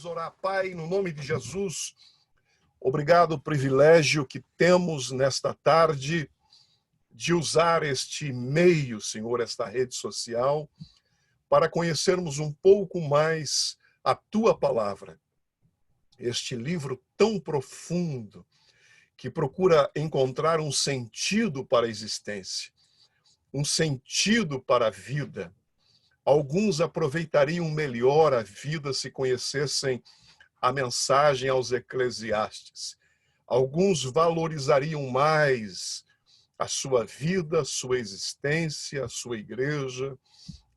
Vamos orar, Pai, no nome de Jesus. Obrigado o privilégio que temos nesta tarde de usar este meio, Senhor, esta rede social, para conhecermos um pouco mais a Tua palavra. Este livro tão profundo, que procura encontrar um sentido para a existência, um sentido para a vida. Alguns aproveitariam melhor a vida se conhecessem a mensagem aos Eclesiastes. Alguns valorizariam mais a sua vida, a sua existência, a sua igreja,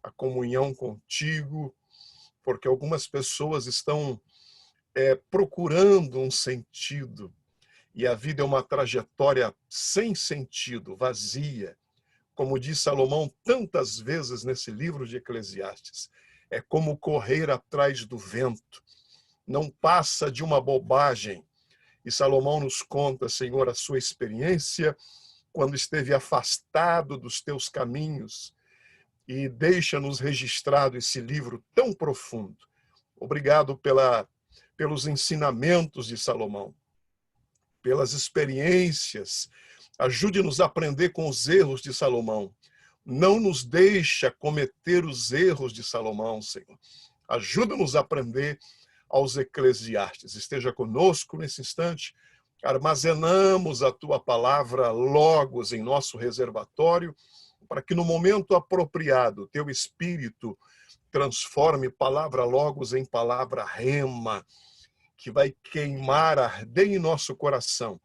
a comunhão contigo, porque algumas pessoas estão procurando um sentido, e a vida é uma trajetória sem sentido, vazia. Como diz Salomão tantas vezes nesse livro de Eclesiastes, é como correr atrás do vento, não passa de uma bobagem. E Salomão nos conta, Senhor, a sua experiência quando esteve afastado dos teus caminhos, e deixa-nos registrado esse livro tão profundo. Obrigado pelos ensinamentos de Salomão, pelas experiências. Ajude-nos a aprender com os erros de Salomão. Não nos deixa cometer os erros de Salomão, Senhor. Ajuda-nos a aprender aos Eclesiastes. Esteja conosco nesse instante. Armazenamos a Tua palavra logos em nosso reservatório, para que no momento apropriado, Teu Espírito transforme palavra logos em palavra rema, que vai queimar, arder em nosso coração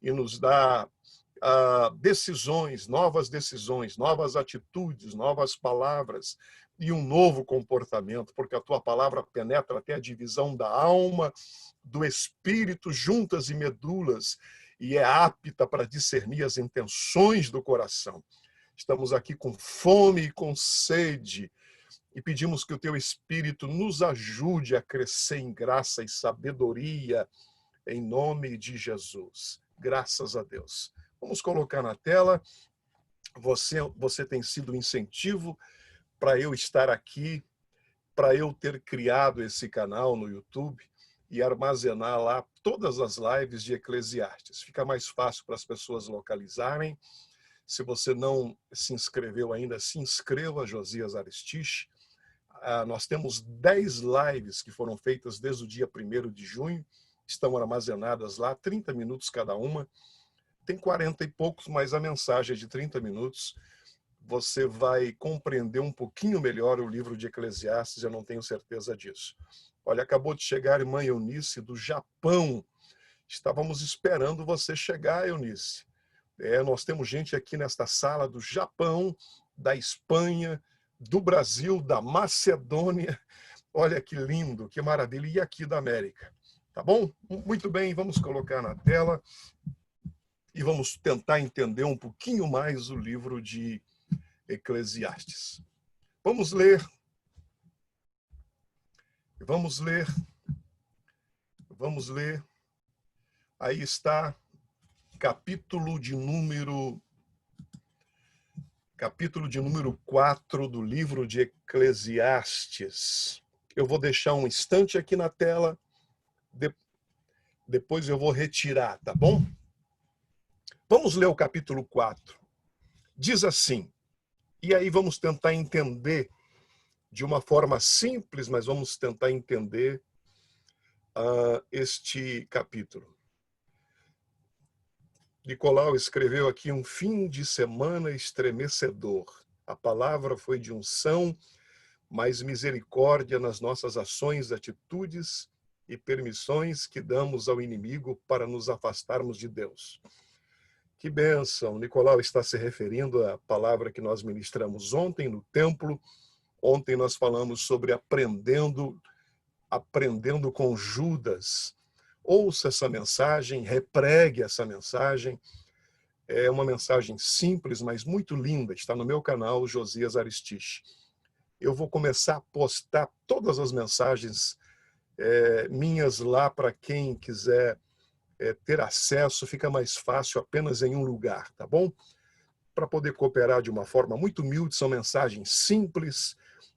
e nos dar decisões, novas atitudes, novas palavras e um novo comportamento, porque a Tua palavra penetra até a divisão da alma, do espírito, juntas e medulas, e é apta para discernir as intenções do coração. Estamos aqui com fome e com sede, e pedimos que o Teu Espírito nos ajude a crescer em graça e sabedoria, em nome de Jesus. Graças a Deus. Vamos colocar na tela. Você tem sido um incentivo para eu estar aqui, para eu ter criado esse canal no YouTube e armazenar lá todas as lives de Eclesiastes. Fica mais fácil para as pessoas localizarem. Se você não se inscreveu ainda, se inscreva, Josias Aristiche. Nós temos 10 lives que foram feitas desde o dia 1º de junho, estão armazenadas lá, 30 minutos cada uma. Tem 40 e poucos, mas a mensagem é de 30 minutos. Você vai compreender um pouquinho melhor o livro de Eclesiastes, eu não tenho certeza disso. Olha, acabou de chegar a irmã Eunice do Japão. Estávamos esperando você chegar, Eunice. Nós temos gente aqui nesta sala do Japão, da Espanha, do Brasil, da Macedônia. Olha que lindo, que maravilha. E aqui da América. Tá bom? Muito bem, vamos colocar na tela e vamos tentar entender um pouquinho mais o livro de Eclesiastes. Vamos ler. Aí está, capítulo de número 4 do livro de Eclesiastes. Eu vou deixar um instante aqui na tela, depois eu vou retirar, tá bom? Vamos ler o capítulo 4. Diz assim, e aí vamos tentar entender de uma forma simples, mas vamos tentar entender este capítulo. Nicolau escreveu aqui um fim de semana estremecedor. A palavra foi de unção, mas misericórdia nas nossas ações, atitudes e permissões que damos ao inimigo para nos afastarmos de Deus. Que bênção! Nicolau está se referindo à palavra que nós ministramos ontem no templo. Ontem nós falamos sobre aprendendo com Judas. Ouça essa mensagem, repregue essa mensagem. É uma mensagem simples, mas muito linda. Está no meu canal, Josias Aristiche. Eu vou começar a postar todas as mensagens minhas lá para quem quiser ter acesso. Fica mais fácil apenas em um lugar, tá bom? Para poder cooperar de uma forma muito humilde. São mensagens simples,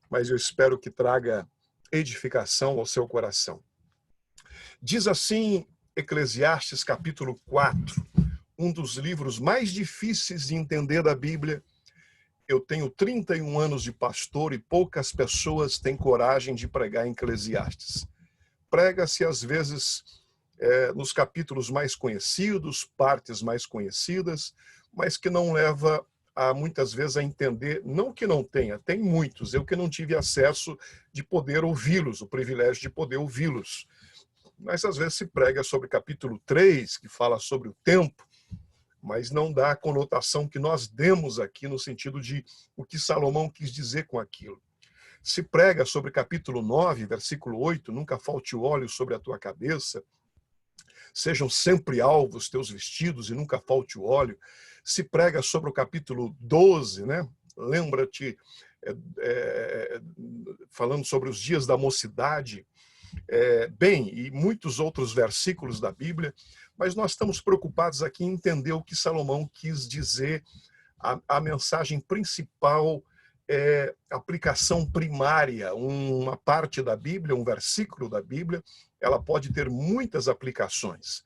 mas eu espero que traga edificação ao seu coração. Diz assim Eclesiastes capítulo 4, um dos livros mais difíceis de entender da Bíblia. Eu tenho 31 anos de pastor e poucas pessoas têm coragem de pregar em Eclesiastes. Prega-se às vezes nos capítulos mais conhecidos, partes mais conhecidas, mas que não leva muitas vezes a entender, não que não tenha, tem muitos, eu que não tive acesso de poder ouvi-los, o privilégio de poder ouvi-los. Mas às vezes se prega sobre capítulo 3, que fala sobre o tempo, mas não dá a conotação que nós demos aqui no sentido de o que Salomão quis dizer com aquilo. Se prega sobre capítulo 9, versículo 8, nunca falte o óleo sobre a tua cabeça, sejam sempre alvos teus vestidos e nunca falte o óleo. Se prega sobre o capítulo 12, né? Lembra-te, falando sobre os dias da mocidade, bem, e muitos outros versículos da Bíblia, mas nós estamos preocupados aqui em entender o que Salomão quis dizer, a mensagem principal, aplicação primária, uma parte da Bíblia, um versículo da Bíblia, ela pode ter muitas aplicações,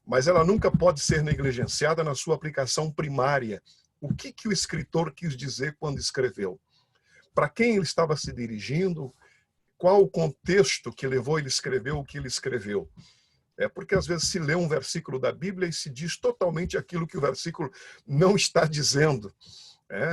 mas ela nunca pode ser negligenciada na sua aplicação primária. O que o escritor quis dizer quando escreveu? Para quem ele estava se dirigindo? Qual o contexto que levou ele a escrever o que ele escreveu? Porque às vezes se lê um versículo da Bíblia e se diz totalmente aquilo que o versículo não está dizendo.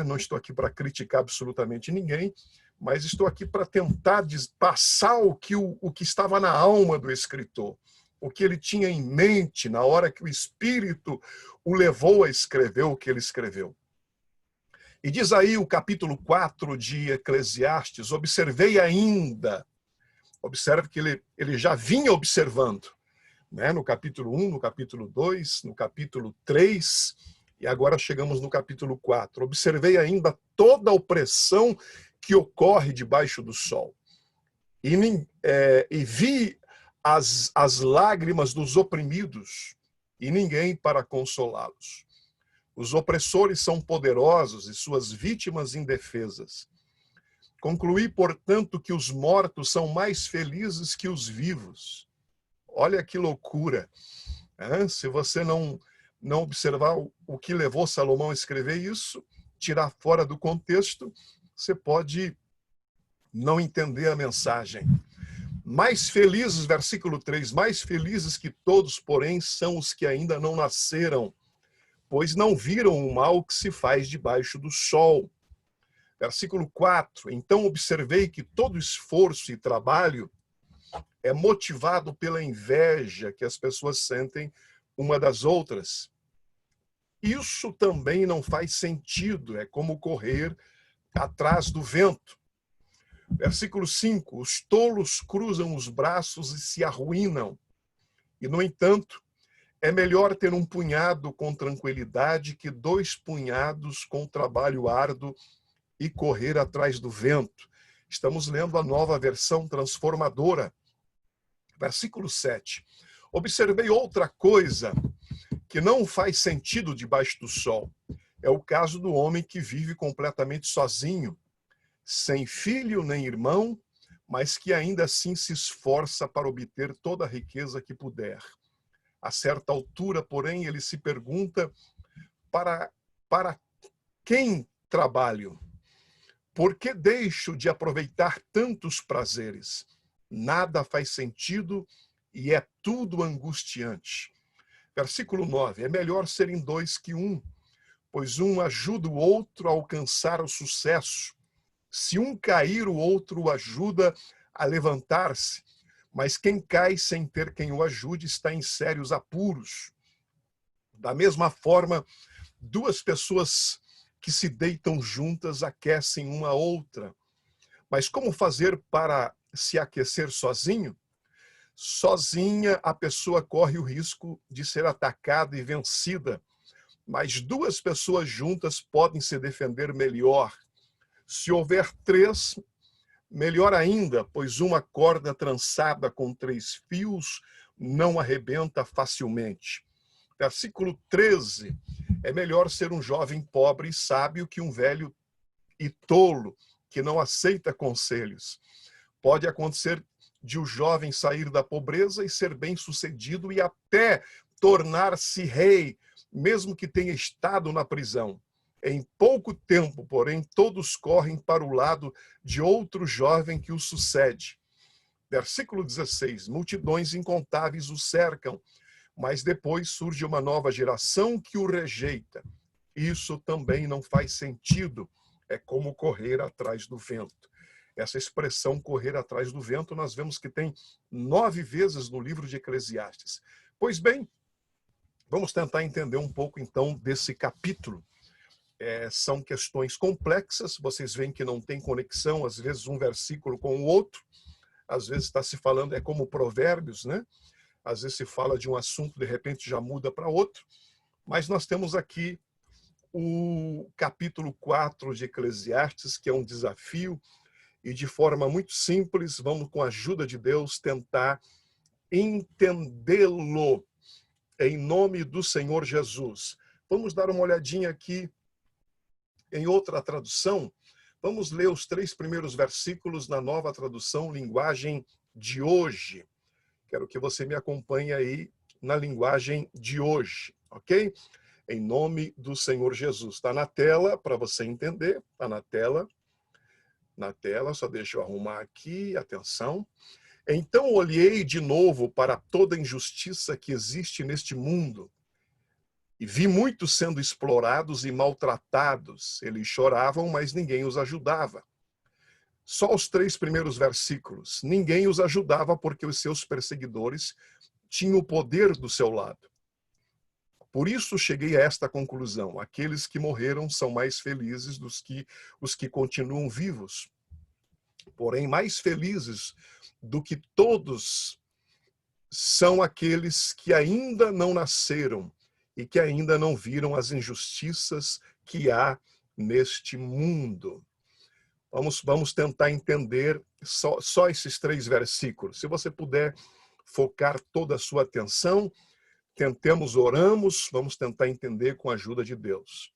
Não estou aqui para criticar absolutamente ninguém, mas estou aqui para tentar passar o que estava na alma do escritor, o que ele tinha em mente na hora que o Espírito o levou a escrever o que ele escreveu. E diz aí o capítulo 4 de Eclesiastes, observei ainda, observe que ele já vinha observando, né? No capítulo 1, no capítulo 2, no capítulo 3, e agora chegamos no capítulo 4. Observei ainda toda a opressão que ocorre debaixo do sol. E vi as lágrimas dos oprimidos, e ninguém para consolá-los. Os opressores são poderosos e suas vítimas indefesas. Concluí, portanto, que os mortos são mais felizes que os vivos. Olha que loucura. Se você não observar o que levou Salomão a escrever isso, tirar fora do contexto, você pode não entender a mensagem. Mais felizes, versículo 3, mais felizes que todos, porém, são os que ainda não nasceram, pois não viram o mal que se faz debaixo do sol. Versículo 4, então observei que todo esforço e trabalho é motivado pela inveja que as pessoas sentem uma das outras. Isso também não faz sentido, é como correr atrás do vento. Versículo 5, os tolos cruzam os braços e se arruinam. E, no entanto, é melhor ter um punhado com tranquilidade que 2 punhados com trabalho árduo e correr atrás do vento. Estamos lendo a nova versão transformadora. Versículo 7. Observei outra coisa que não faz sentido debaixo do sol. É o caso do homem que vive completamente sozinho, sem filho nem irmão, mas que ainda assim se esforça para obter toda a riqueza que puder. A certa altura, porém, ele se pergunta: para quem trabalho? Por que deixo de aproveitar tantos prazeres? Nada faz sentido e é tudo angustiante. Versículo 9. É melhor serem 2 que 1, pois um ajuda o outro a alcançar o sucesso. Se um cair, o outro o ajuda a levantar-se. Mas quem cai sem ter quem o ajude está em sérios apuros. Da mesma forma, 2 pessoas que se deitam juntas aquecem uma a outra. Mas como fazer para se aquecer sozinho? Sozinha, a pessoa corre o risco de ser atacada e vencida. Mas 2 pessoas juntas podem se defender melhor. Se houver 3, melhor ainda, pois uma corda trançada com 3 fios não arrebenta facilmente. Versículo 13. É melhor ser um jovem pobre e sábio que um velho e tolo que não aceita conselhos. Pode acontecer de o jovem sair da pobreza e ser bem-sucedido e até tornar-se rei, mesmo que tenha estado na prisão. Em pouco tempo, porém, todos correm para o lado de outro jovem que o sucede. Versículo 16: multidões incontáveis o cercam, mas depois surge uma nova geração que o rejeita. Isso também não faz sentido. É como correr atrás do vento. Essa expressão correr atrás do vento, nós vemos que tem 9 vezes no livro de Eclesiastes. Pois bem, vamos tentar entender um pouco então desse capítulo. São questões complexas, vocês veem que não tem conexão, às vezes um versículo com o outro, às vezes está se falando, é como Provérbios, né? Às vezes se fala de um assunto, de repente já muda para outro, mas nós temos aqui o capítulo 4 de Eclesiastes, que é um desafio, e de forma muito simples, vamos, com a ajuda de Deus, tentar entendê-lo em nome do Senhor Jesus. Vamos dar uma olhadinha aqui em outra tradução. Vamos ler os 3 primeiros versículos na nova tradução, linguagem de hoje. Quero que você me acompanhe aí na linguagem de hoje, ok? Em nome do Senhor Jesus. Está na tela para você entender. Está na tela. Na tela, só deixa eu arrumar aqui. Atenção. Então olhei de novo para toda a injustiça que existe neste mundo e vi muitos sendo explorados e maltratados. Eles choravam, mas ninguém os ajudava. Só os 3 primeiros versículos. Ninguém os ajudava porque os seus perseguidores tinham o poder do seu lado. Por isso cheguei a esta conclusão: aqueles que morreram são mais felizes do que os que continuam vivos. Porém, mais felizes do que todos são aqueles que ainda não nasceram e que ainda não viram as injustiças que há neste mundo. Vamos tentar entender só esses 3 versículos. Se você puder focar toda a sua atenção, oramos, vamos tentar entender com a ajuda de Deus.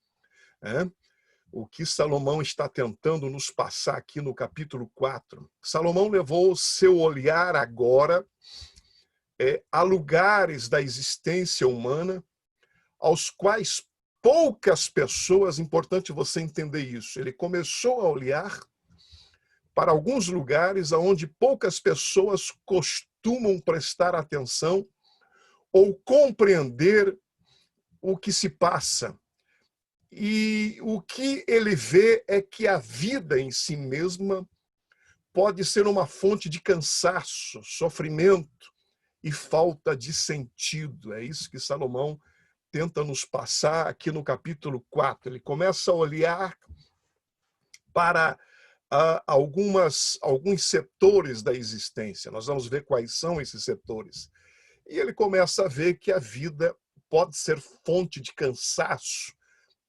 O que Salomão está tentando nos passar aqui no capítulo 4. Salomão levou seu olhar agora a lugares da existência humana aos quais poucas pessoas, importante você entender isso, ele começou a olhar para alguns lugares onde poucas pessoas costumam prestar atenção ou compreender o que se passa. E o que ele vê é que a vida em si mesma pode ser uma fonte de cansaço, sofrimento e falta de sentido. É isso que Salomão tenta nos passar aqui no capítulo 4. Ele começa a olhar para alguns setores da existência. Nós vamos ver quais são esses setores. E ele começa a ver que a vida pode ser fonte de cansaço,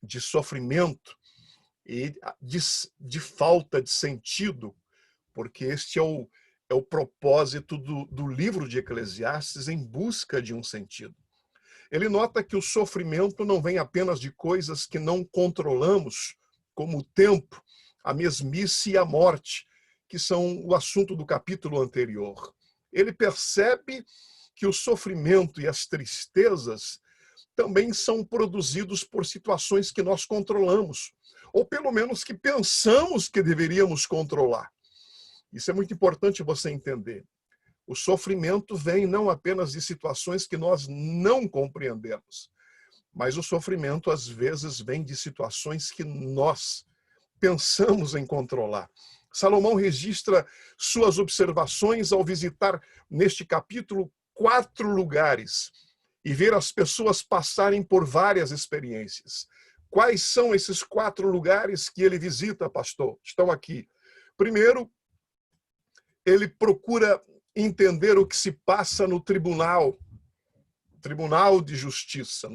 de sofrimento e de falta de sentido, porque este é o propósito do livro de Eclesiastes, em busca de um sentido. Ele nota que o sofrimento não vem apenas de coisas que não controlamos, como o tempo, a mesmice e a morte, que são o assunto do capítulo anterior. Ele percebe que o sofrimento e as tristezas também são produzidos por situações que nós controlamos, ou pelo menos que pensamos que deveríamos controlar. Isso é muito importante você entender. O sofrimento vem não apenas de situações que nós não compreendemos, mas o sofrimento às vezes vem de situações que nós pensamos em controlar. Salomão registra suas observações ao visitar neste capítulo 4 lugares e ver as pessoas passarem por várias experiências. Quais são esses 4 lugares que ele visita, pastor? Estão aqui. Primeiro, ele procura entender o que se passa no tribunal de justiça,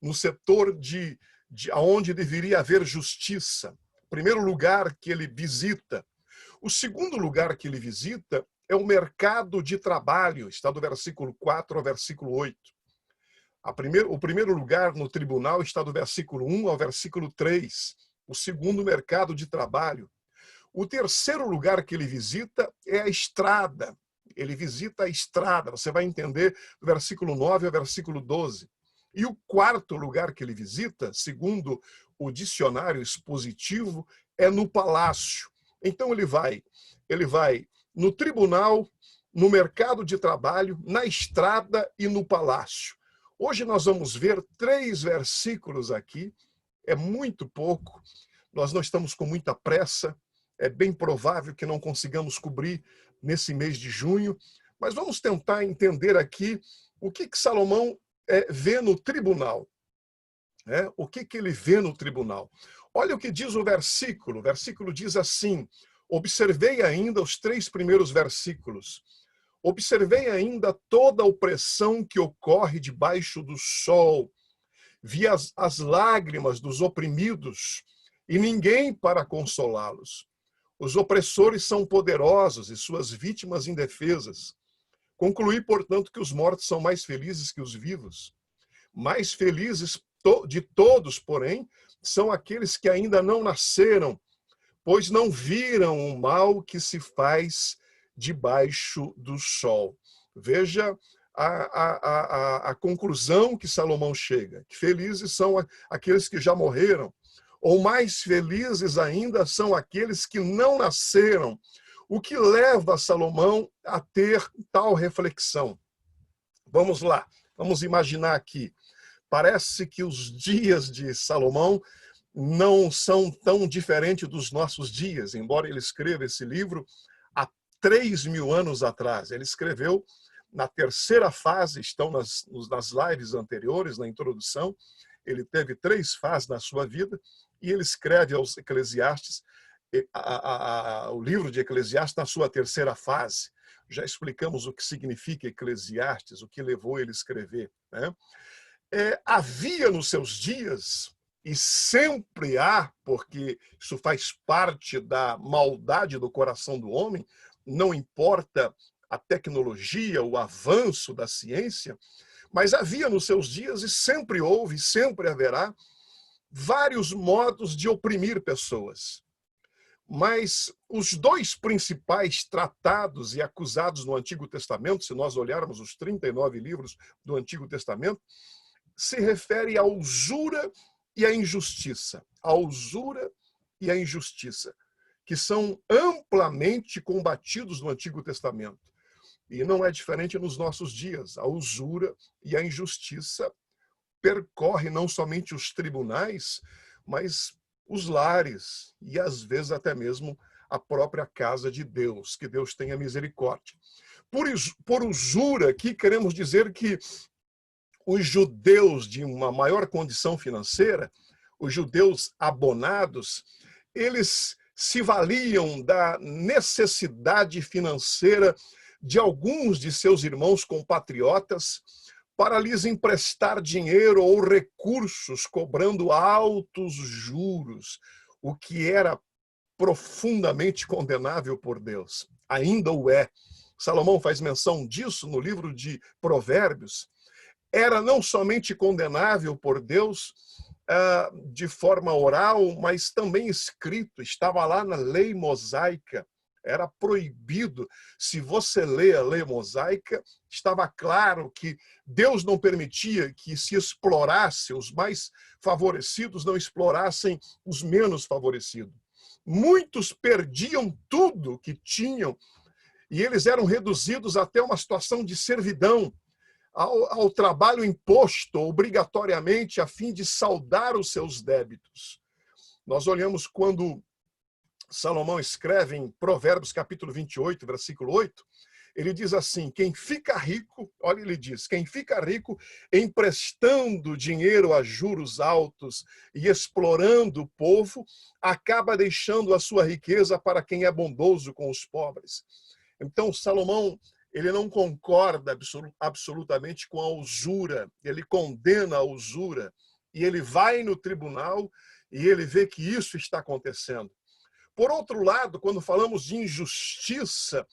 no setor onde deveria haver justiça. Primeiro lugar que ele visita. O segundo lugar que ele visita é o mercado de trabalho, está do versículo 4 ao versículo 8. O primeiro lugar no tribunal está do versículo 1 ao versículo 3. O segundo, mercado de trabalho. O terceiro lugar que ele visita é a estrada. Ele visita a estrada, você vai entender do versículo 9 ao versículo 12. E o quarto lugar que ele visita, segundo o dicionário expositivo, é no palácio. Então ele vai no tribunal, no mercado de trabalho, na estrada e no palácio. Hoje nós vamos ver 3 versículos aqui, é muito pouco, nós não estamos com muita pressa, é bem provável que não consigamos cobrir nesse mês de junho, mas vamos tentar entender aqui o que Salomão vê no tribunal. O que ele vê no tribunal? Olha o que diz o versículo diz assim, observei ainda os 3 primeiros versículos, observei ainda toda a opressão que ocorre debaixo do sol, vi as lágrimas dos oprimidos e ninguém para consolá-los. Os opressores são poderosos e suas vítimas indefesas. Concluí, portanto, que os mortos são mais felizes que os vivos. Mais felizes de todos, porém, são aqueles que ainda não nasceram, pois não viram o mal que se faz debaixo do sol. Veja a conclusão que Salomão chega, que felizes são aqueles que já morreram, ou mais felizes ainda são aqueles que não nasceram, o que leva Salomão a ter tal reflexão. Vamos lá, vamos imaginar aqui. Parece que os dias de Salomão não são tão diferentes dos nossos dias, embora ele escreva esse livro há 3.000 anos atrás. Ele escreveu na terceira fase, estão nas lives anteriores, na introdução, ele teve 3 fases na sua vida, e ele escreve aos Eclesiastes, o livro de Eclesiastes na sua terceira fase. Já explicamos o que significa Eclesiastes, o que levou ele a escrever, né? Havia nos seus dias, e sempre há, porque isso faz parte da maldade do coração do homem, não importa a tecnologia, o avanço da ciência, mas havia nos seus dias, e sempre houve, sempre haverá, vários modos de oprimir pessoas. Mas os 2 principais tratados e acusados no Antigo Testamento, se nós olharmos os 39 livros do Antigo Testamento, se refere à usura e à injustiça. A usura e a injustiça, que são amplamente combatidos no Antigo Testamento. E não é diferente nos nossos dias. A usura e a injustiça percorre não somente os tribunais, mas os lares e, às vezes, até mesmo a própria casa de Deus. Que Deus tenha misericórdia. Por usura, aqui queremos dizer que os judeus de uma maior condição financeira, os judeus abonados, eles se valiam da necessidade financeira de alguns de seus irmãos compatriotas para lhes emprestar dinheiro ou recursos, cobrando altos juros, o que era profundamente condenável por Deus. Ainda o é. Salomão faz menção disso no livro de Provérbios. Era não somente condenável por Deus de forma oral, mas também escrito, estava lá na lei mosaica. Era proibido. Se você lê a lei mosaica, estava claro que Deus não permitia que se explorasse, os mais favorecidos não explorassem os menos favorecidos. Muitos perdiam tudo que tinham e eles eram reduzidos até uma situação de servidão, ao trabalho imposto obrigatoriamente a fim de saldar os seus débitos. Nós olhamos quando Salomão escreve em Provérbios capítulo 28, versículo 8, ele diz assim, quem fica rico, olha, ele diz, quem fica rico emprestando dinheiro a juros altos e explorando o povo, acaba deixando a sua riqueza para quem é bondoso com os pobres. Então, Salomão, ele não concorda absolutamente com a usura, ele condena a usura, e ele vai no tribunal e ele vê que isso está acontecendo. Por outro lado, quando falamos de injustiça,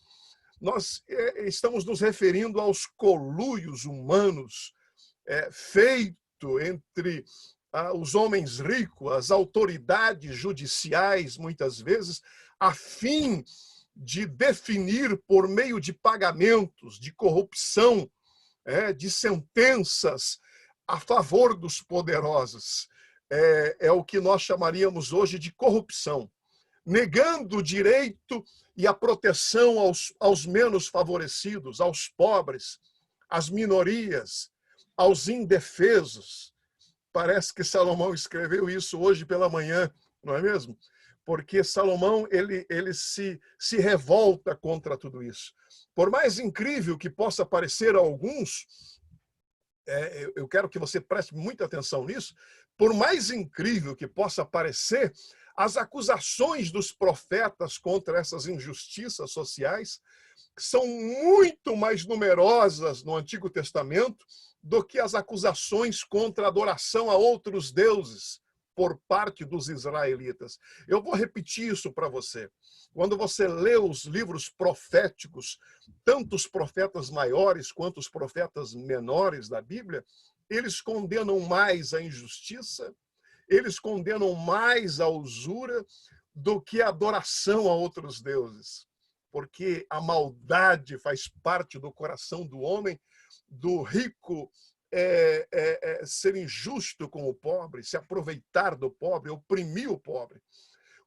nós estamos nos referindo aos conluios humanos feito entre os homens ricos, as autoridades judiciais, muitas vezes, a fim de definir por meio de pagamentos, de corrupção, de sentenças a favor dos poderosos. É o que nós chamaríamos hoje de corrupção, negando o direito e a proteção aos menos favorecidos, aos pobres, às minorias, aos indefesos. Parece que Salomão escreveu isso hoje pela manhã, não é mesmo? Porque Salomão ele se revolta contra tudo isso. Por mais incrível que possa parecer a alguns, eu quero que você preste muita atenção nisso, por mais incrível que possa parecer, as acusações dos profetas contra essas injustiças sociais são muito mais numerosas no Antigo Testamento do que as acusações contra a adoração a outros deuses por parte dos israelitas. Eu vou repetir isso para você. Quando você lê os livros proféticos, tanto os profetas maiores quanto os profetas menores da Bíblia, eles condenam mais a injustiça, eles condenam mais a usura do que a adoração a outros deuses. Porque a maldade faz parte do coração do homem, do rico ser injusto com o pobre, se aproveitar do pobre, oprimir o pobre.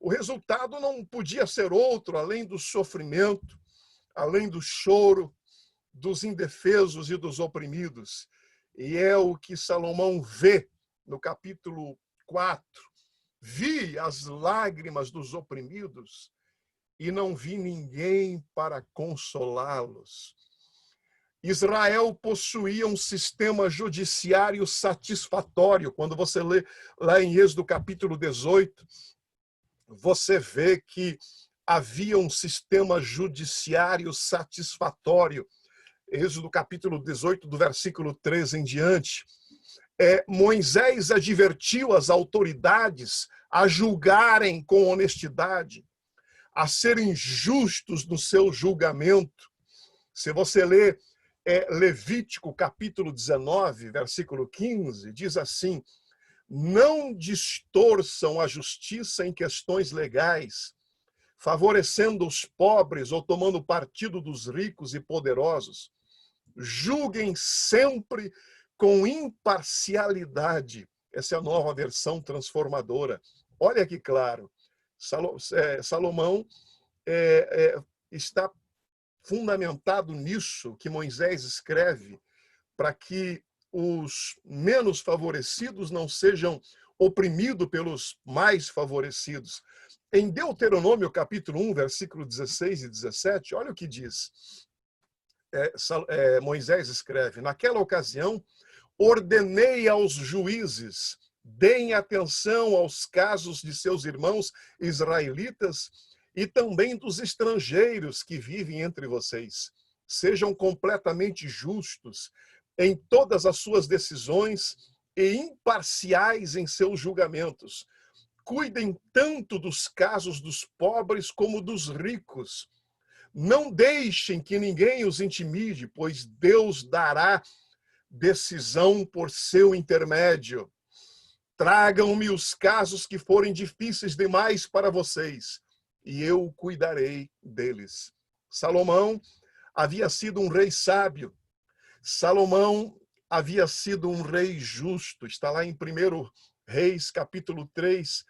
O resultado não podia ser outro, além do sofrimento, além do choro dos indefesos e dos oprimidos. E é o que Salomão vê no capítulo 4. Vi as lágrimas dos oprimidos e não vi ninguém para consolá-los. Israel possuía um sistema judiciário satisfatório. Quando você lê lá em Êxodo capítulo 18, você vê que havia um sistema judiciário satisfatório. Êxodo capítulo 18, do versículo 13 em diante. Moisés advertiu as autoridades a julgarem com honestidade, a serem justos no seu julgamento. Se você ler Levítico capítulo 19, versículo 15, diz assim: não distorçam a justiça em questões legais, favorecendo os pobres ou tomando partido dos ricos e poderosos. Julguem sempre com imparcialidade. Essa é a nova versão transformadora. Olha que claro, Salomão está fundamentado nisso que Moisés escreve, para que os menos favorecidos não sejam oprimidos pelos mais favorecidos. Em Deuteronômio, capítulo 1, versículo 16 e 17, olha o que diz. Moisés escreve: naquela ocasião, ordenei aos juízes, deem atenção aos casos de seus irmãos israelitas e também dos estrangeiros que vivem entre vocês. Sejam completamente justos em todas as suas decisões e imparciais em seus julgamentos. Cuidem tanto dos casos dos pobres como dos ricos. Não deixem que ninguém os intimide, pois Deus dará decisão por seu intermédio. Tragam-me os casos que forem difíceis demais para vocês, e eu cuidarei deles. Salomão havia sido um rei sábio. Salomão havia sido um rei justo. Está lá em 1 Reis, capítulo 3,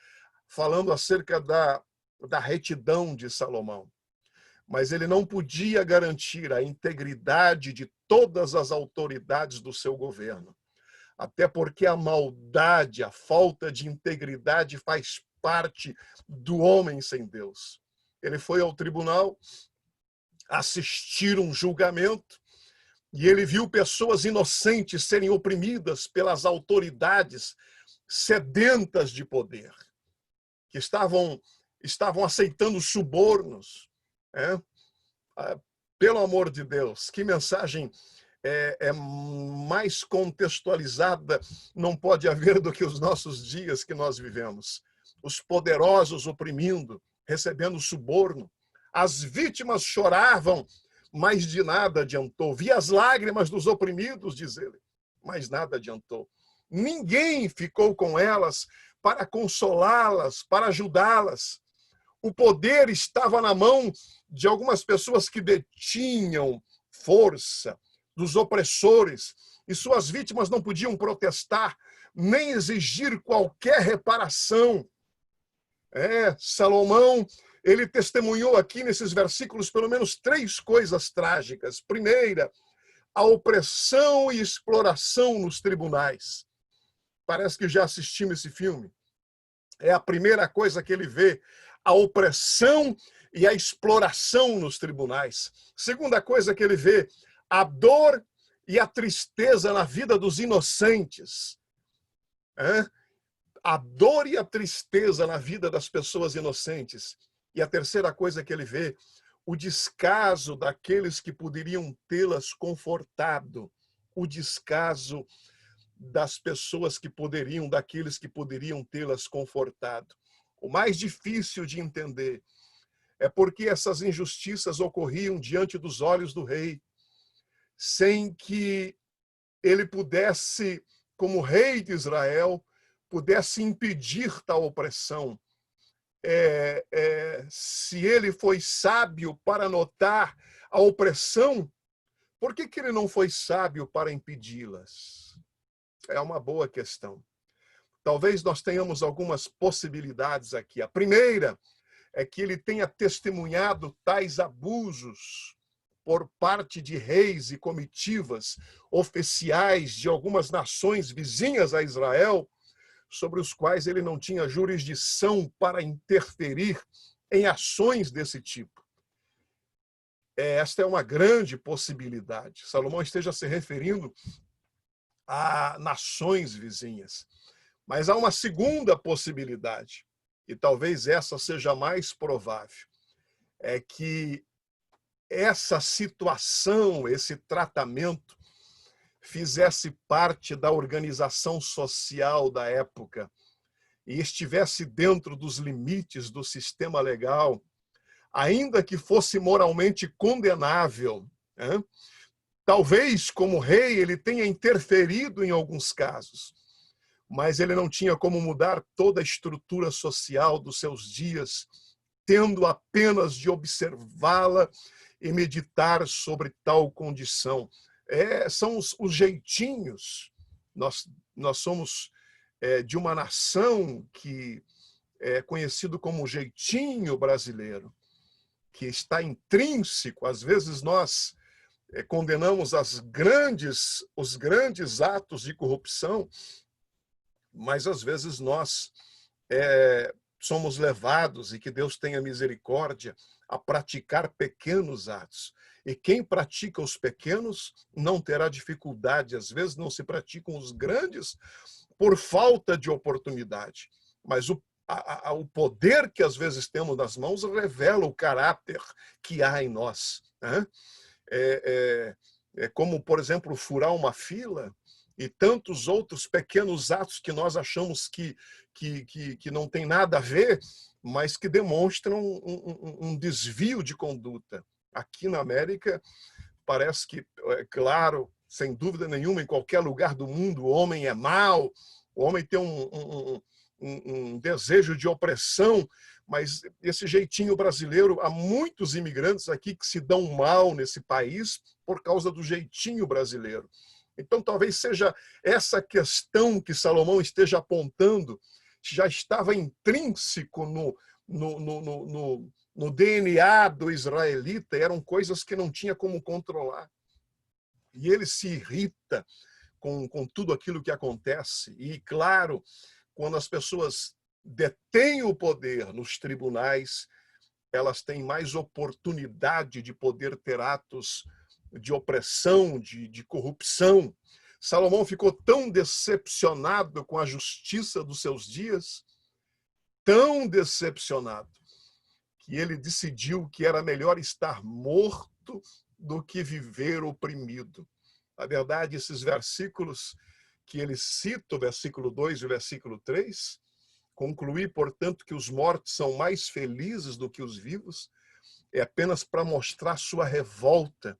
falando acerca da retidão de Salomão. Mas ele não podia garantir a integridade de todas as autoridades do seu governo. Até porque a maldade, a falta de integridade faz parte do homem sem Deus. Ele foi ao tribunal assistir um julgamento e ele viu pessoas inocentes serem oprimidas pelas autoridades sedentas de poder, que estavam aceitando subornos. Pelo amor de Deus, que mensagem mais contextualizada não pode haver do que os nossos dias que nós vivemos. Os poderosos oprimindo, recebendo suborno. As vítimas choravam, mas de nada adiantou. Vi as lágrimas dos oprimidos, diz ele, mas nada adiantou. Ninguém ficou com elas para consolá-las, para ajudá-las. O poder estava na mão de algumas pessoas que detinham força, dos opressores, e suas vítimas não podiam protestar, nem exigir qualquer reparação. Salomão, ele testemunhou aqui nesses versículos pelo menos 3 coisas trágicas. Primeira, a opressão e exploração nos tribunais. Parece que já assistimos esse filme. É a primeira coisa que ele vê, a opressão e a exploração nos tribunais. Segunda coisa que ele vê, a dor e a tristeza na vida dos inocentes. A dor e a tristeza na vida das pessoas inocentes. E a terceira coisa que ele vê, o descaso daqueles que poderiam tê-las confortado. O descaso das pessoas que poderiam, daqueles que poderiam tê-las confortado. O mais difícil de entender é porque essas injustiças ocorriam diante dos olhos do rei, sem que ele pudesse, como rei de Israel, pudesse impedir tal opressão. Se ele foi sábio para notar a opressão, por que ele não foi sábio para impedi-las? É uma boa questão. Talvez nós tenhamos algumas possibilidades aqui. A primeira é que ele tenha testemunhado tais abusos por parte de reis e comitivas oficiais de algumas nações vizinhas a Israel, sobre os quais ele não tinha jurisdição para interferir em ações desse tipo. Esta é uma grande possibilidade. Salomão esteja se referindo a nações vizinhas. Mas há uma segunda possibilidade, e talvez essa seja mais provável, é que essa situação, esse tratamento, fizesse parte da organização social da época e estivesse dentro dos limites do sistema legal, ainda que fosse moralmente condenável. Talvez, como rei, ele tenha interferido em alguns casos, mas ele não tinha como mudar toda a estrutura social dos seus dias, tendo apenas de observá-la e meditar sobre tal condição. São os jeitinhos. Nós somos de uma nação que é conhecido como jeitinho brasileiro, que está intrínseco. Às vezes nós condenamos os grandes atos de corrupção, mas às vezes nós somos levados, e que Deus tenha misericórdia, a praticar pequenos atos. E quem pratica os pequenos não terá dificuldade. Às vezes não se praticam os grandes por falta de oportunidade. Mas o poder que às vezes temos nas mãos revela o caráter que há em nós. É como, por exemplo, furar uma fila e tantos outros pequenos atos que nós achamos que não tem nada a ver, mas que demonstram um desvio de conduta. Aqui na América, parece que, claro, sem dúvida nenhuma, em qualquer lugar do mundo, o homem é mau, o homem tem um desejo de opressão, mas esse jeitinho brasileiro, há muitos imigrantes aqui que se dão mal nesse país por causa do jeitinho brasileiro. Então, talvez seja essa questão que Salomão esteja apontando, já estava intrínseco no DNA do israelita, eram coisas que não tinha como controlar. E ele se irrita com tudo aquilo que acontece. E, claro, quando as pessoas detêm o poder nos tribunais, elas têm mais oportunidade de poder ter atos de opressão, de corrupção. Salomão ficou tão decepcionado com a justiça dos seus dias, tão decepcionado, que ele decidiu que era melhor estar morto do que viver oprimido. Na verdade, esses versículos que ele cita, o versículo 2 e o versículo 3, concluir, portanto, que os mortos são mais felizes do que os vivos, é apenas para mostrar sua revolta,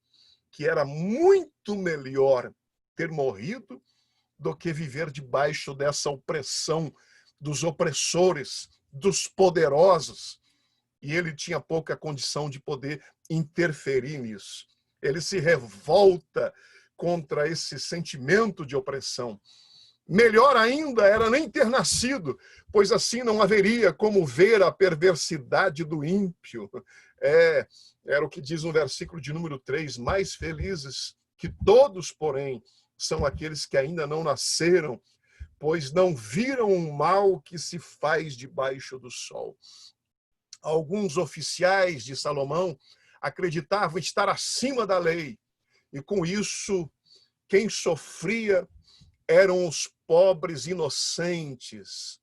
que era muito melhor ter morrido do que viver debaixo dessa opressão dos opressores, dos poderosos. e ele tinha pouca condição de poder interferir nisso. Ele se revolta contra esse sentimento de opressão. Melhor ainda era nem ter nascido, pois assim não haveria como ver a perversidade do ímpio. Era o que diz no versículo de número 3, mais felizes que todos, porém, são aqueles que ainda não nasceram, pois não viram o mal que se faz debaixo do sol. Alguns oficiais de Salomão acreditavam estar acima da lei, e com isso, quem sofria eram os pobres inocentes,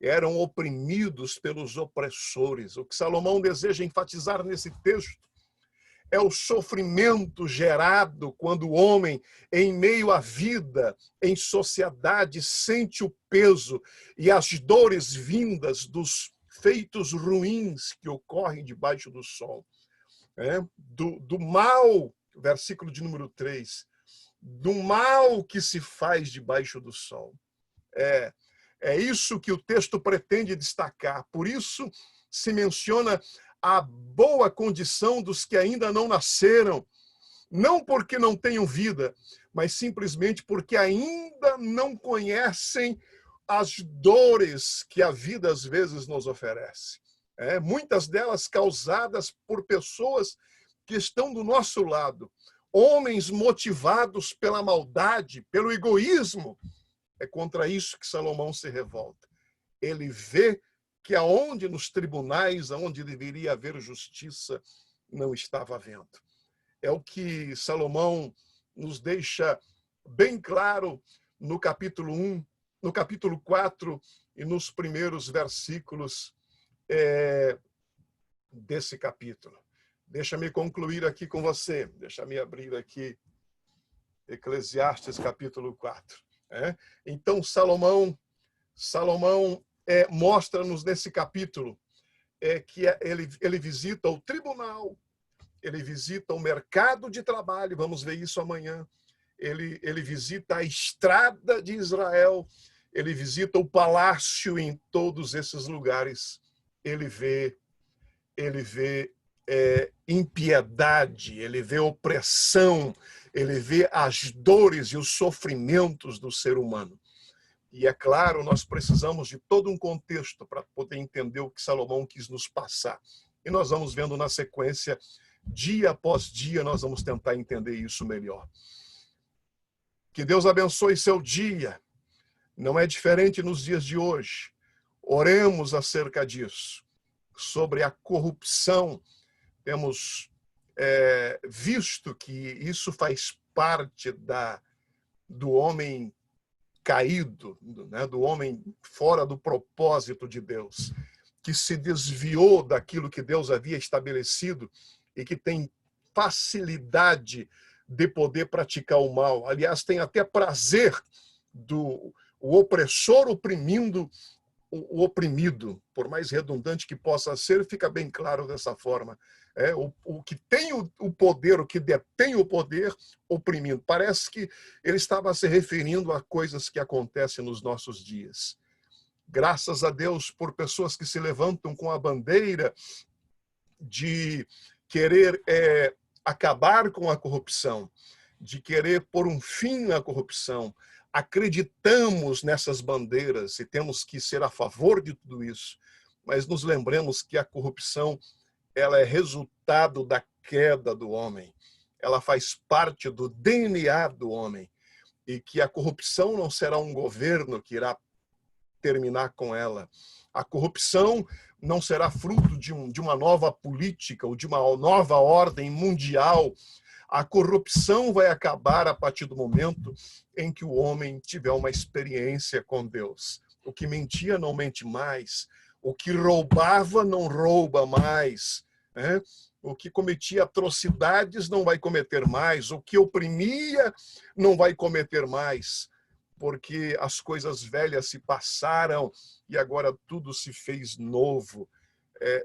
eram oprimidos pelos opressores. O que Salomão deseja enfatizar nesse texto é o sofrimento gerado quando o homem, em meio à vida, em sociedade, sente o peso e as dores vindas dos feitos ruins que ocorrem debaixo do sol. Do mal, versículo de número 3, do mal que se faz debaixo do sol. É isso que o texto pretende destacar. Por isso se menciona a boa condição dos que ainda não nasceram, não porque não tenham vida, mas simplesmente porque ainda não conhecem as dores que a vida às vezes nos oferece. Muitas delas causadas por pessoas que estão do nosso lado, homens motivados pela maldade, pelo egoísmo. É contra isso que Salomão se revolta. Ele vê que aonde nos tribunais, aonde deveria haver justiça, não estava havendo. É o que Salomão nos deixa bem claro no capítulo 1, no capítulo 4 e nos primeiros versículos desse capítulo. Deixa-me concluir aqui com você. Deixa-me abrir aqui Eclesiastes capítulo 4. Então, Salomão mostra-nos nesse capítulo que ele visita o tribunal, ele visita o mercado de trabalho, vamos ver isso amanhã, ele visita a estrada de Israel, ele visita o palácio. Em todos esses lugares, ele vê impiedade, ele vê opressão, ele vê as dores e os sofrimentos do ser humano. E é claro, nós precisamos de todo um contexto para poder entender o que Salomão quis nos passar. E nós vamos vendo na sequência, dia após dia, nós vamos tentar entender isso melhor. Que Deus abençoe seu dia. Não é diferente nos dias de hoje. Oremos acerca disso, sobre a corrupção. Temos visto que isso faz parte do homem caído, do homem fora do propósito de Deus, que se desviou daquilo que Deus havia estabelecido e que tem facilidade de poder praticar o mal. Aliás, tem até prazer o opressor oprimindo o oprimido, por mais redundante que possa ser, fica bem claro dessa forma. O que tem o poder, o que detém o poder, oprimindo. Parece que ele estava se referindo a coisas que acontecem nos nossos dias. Graças a Deus por pessoas que se levantam com a bandeira de querer acabar com a corrupção, de querer pôr um fim na corrupção. Acreditamos nessas bandeiras e temos que ser a favor de tudo isso, mas nos lembremos que a corrupção ela é resultado da queda do homem, ela faz parte do DNA do homem, e que a corrupção não será um governo que irá terminar com ela. A corrupção não será fruto de uma nova política ou de uma nova ordem mundial. A corrupção vai acabar a partir do momento em que o homem tiver uma experiência com Deus. O que mentia não mente mais. O que roubava não rouba mais. O que cometia atrocidades não vai cometer mais. O que oprimia não vai cometer mais. Porque as coisas velhas se passaram e agora tudo se fez novo.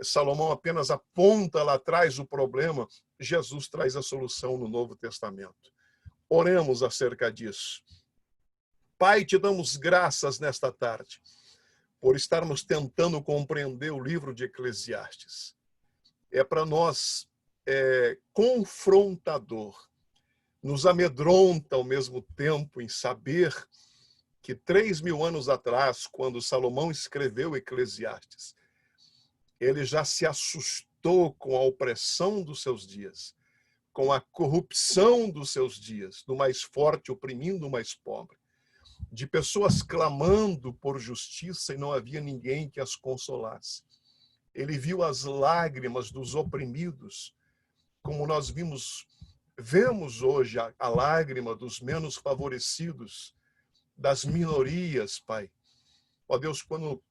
Salomão apenas aponta lá atrás o problema, Jesus traz a solução no Novo Testamento. Oremos acerca disso. Pai, te damos graças nesta tarde, por estarmos tentando compreender o livro de Eclesiastes. é para nós confrontador. Nos amedronta ao mesmo tempo em saber que 3.000 anos atrás, quando Salomão escreveu Eclesiastes, ele já se assustou com a opressão dos seus dias, com a corrupção dos seus dias, do mais forte oprimindo o mais pobre, de pessoas clamando por justiça e não havia ninguém que as consolasse. Ele viu as lágrimas dos oprimidos, como nós vemos hoje a lágrima dos menos favorecidos, das minorias, Pai. Ó Deus, quando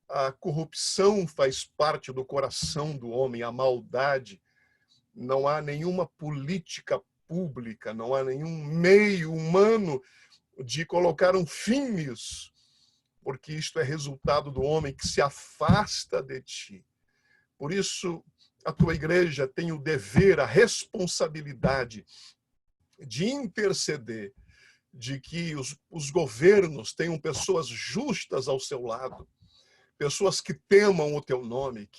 a corrupção faz parte do coração do homem, a maldade, não há nenhuma política pública, não há nenhum meio humano de colocar um fim nisso, porque isto é resultado do homem que se afasta de ti. Por isso, a tua igreja tem o dever, a responsabilidade de interceder, de que os governos tenham pessoas justas ao seu lado, pessoas que temam o teu nome,